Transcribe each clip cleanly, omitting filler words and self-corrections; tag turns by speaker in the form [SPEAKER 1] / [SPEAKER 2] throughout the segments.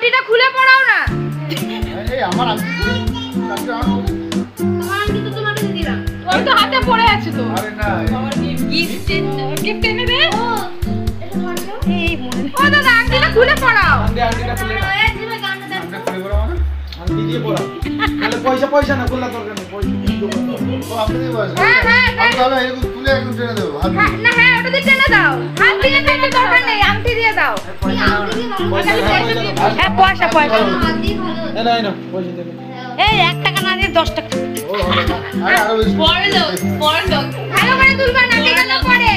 [SPEAKER 1] আংটিটা খুলে পড়াও না।
[SPEAKER 2] এই আমার আংটি
[SPEAKER 1] তো তোমাকে দিলাম। ওর তো হাতে পড়ে আছে তো।
[SPEAKER 2] আরে না
[SPEAKER 1] আমার গিফট এনে দে। ও এটা ধর দাও। এই মনে। ও দাদা আংটিটা খুলে পড়াও।
[SPEAKER 2] আংটিটা খুলে না।
[SPEAKER 1] এই জিমে গানটা দাও।
[SPEAKER 2] আংটিটা খুলে পড়াও না।
[SPEAKER 3] আংটি দিয়ে পড়াও। তাহলে পয়সা না খুললা দরকার নেই। পয়সা
[SPEAKER 2] ও আপনি দিয়ে বসে।
[SPEAKER 1] হ্যাঁ
[SPEAKER 2] আমি তাহলে এরকম তুলে একদম টেনে দেবো হাত দিয়ে।
[SPEAKER 1] না হ্যাঁ ওটা দিয়ে টেনে দাও। হাত দিয়ে টেনে দরকার নেই, আংটি দিয়ে দাও। হ্যাঁ পয়সা হাত দিয়ে ভালো।
[SPEAKER 3] না পয়সা দেবে।
[SPEAKER 1] এই 1 টাকা না দিয়ে 10 টাকা।
[SPEAKER 2] আরে আরো বেশি।
[SPEAKER 1] বড় লোক ভালো করে তুলবা না টেনে পড়ে।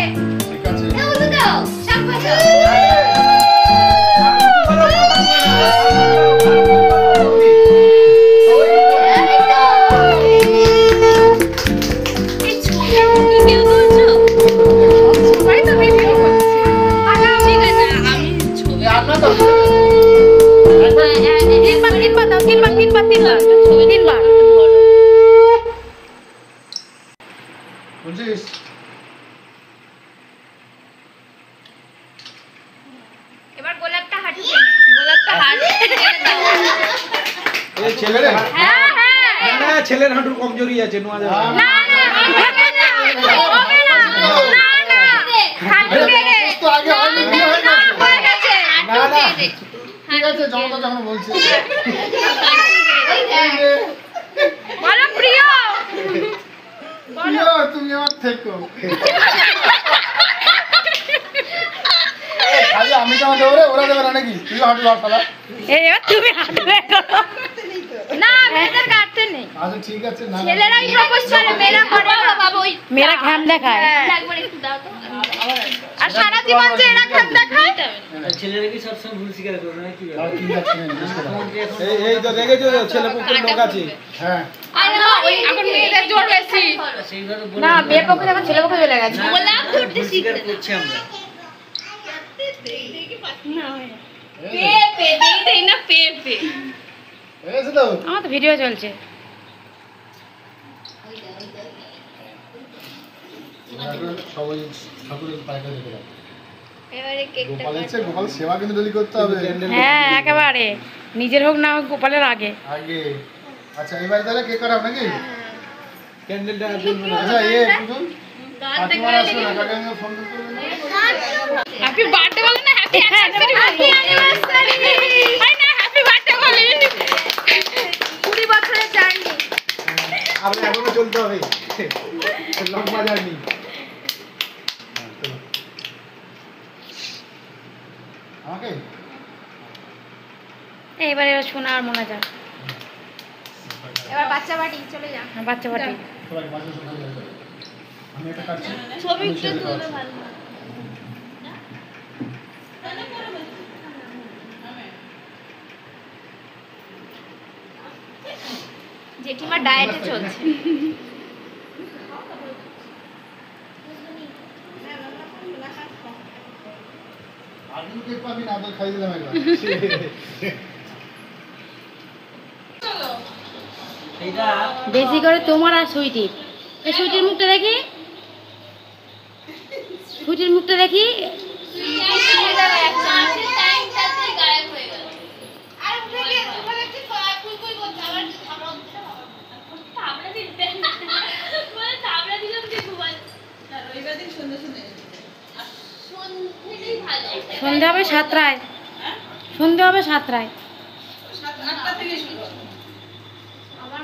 [SPEAKER 2] ঠিক আছে।
[SPEAKER 1] এ উঠে দাও সব কথা। তিনবার
[SPEAKER 2] বুঝছিস?
[SPEAKER 1] এবার গোলাপটা হাঁটু টেনে দাও।
[SPEAKER 2] এই ছেলে রে।
[SPEAKER 1] হ্যাঁ
[SPEAKER 3] না ছেলের হাঁটুর কমজোরি আছে নোয়া যাবে
[SPEAKER 1] না হবে না হাঁটু টেনে
[SPEAKER 2] তো আগে হয়নি কি হয় না?
[SPEAKER 1] হয়ে গেছে।
[SPEAKER 2] না ঠিক আছে জমতা যখন বলছি।
[SPEAKER 1] বলো প্রিয়
[SPEAKER 2] প্রিয় তুমি আমার থেকো। খালি আমি কেন দেবো রে, ওরা দেবে না নাকি? তুই হাঁটু ধর শালা।
[SPEAKER 1] এবার তুমি হাঁটু না মেয়েদের কাটতে নেই।
[SPEAKER 2] আচ্ছা ঠিক আছে না।
[SPEAKER 1] ছেলেরাই প্রপোজ করে, মেয়েরা করে না। বাবা ওই মেয়েরা ঘাম দেখায়। একবার একটু দাও তো। আর সারা জীবন যে এরা ঘাম দেখায়।
[SPEAKER 3] ছেলেরা কি সবসময় ভুল স্বীকার করে না কি
[SPEAKER 2] আর ঠিক আছে বুঝতে পারলাম।
[SPEAKER 3] এই তো দেখেছো ছেলে পক্ষের লোক আছে
[SPEAKER 2] হ্যাঁ
[SPEAKER 1] আরে না ওই এখন মেয়েদের জোর বেশি। না মেয়ের পক্ষে এখন ছেলের পক্ষে চলে গেছে। গোলাপ ধরতে শিখতে
[SPEAKER 3] করছি আমরা
[SPEAKER 1] পেপে দেই না পেপে।
[SPEAKER 2] এসে দাও।
[SPEAKER 1] আমার তো ভিডিও চলছে।
[SPEAKER 2] সবাই ঠাকুরের পায়খানা দেখে দাও।
[SPEAKER 1] এবারে কেকটা
[SPEAKER 2] গোপাল সেবা কিন্তু ডেলি করতে হবে।
[SPEAKER 1] হ্যাঁ একেবারে নিজের হোক না হোক গোপালের আগে।
[SPEAKER 2] আগে আচ্ছা এবার তাহলে কেক কাটাও নাকি?
[SPEAKER 3] ক্যান্ডেলটা জ্বলবে না
[SPEAKER 2] আচ্ছা পুতুল কাকিমার আসবে না, কাকিমা ফোন করবে না।
[SPEAKER 1] হ্যাপি বার্থডে বলো না, হ্যাপি অ্যানিভার্সারি। আই না হ্যাপি বার্থডে বলি। 20 বছরের জার্নি।
[SPEAKER 3] আমরা এখনো চলতে হবে লম্বা জার্নি
[SPEAKER 2] আমাকে
[SPEAKER 1] এবারে শোনা আর মনে যা। এবার বাচ্চা বাটি চলে যা। বাচ্চা বাটি
[SPEAKER 2] সবাই মাঝে সবাই আমি একটা কাটছি।
[SPEAKER 1] ছবি একটু তুলবে ভালো। জেঠিমা ডায়েটে চলছে।
[SPEAKER 2] আলু কেক পাবি না তো খাই দিলাম একবার।
[SPEAKER 1] বেশি করে তোমার আর সুইটির। এই সুইটির মুখটা দেখি, সুইটির মুখটা দেখি। সন্ধে হবে 7টায়, সন্ধে হবে 7টায়। আমার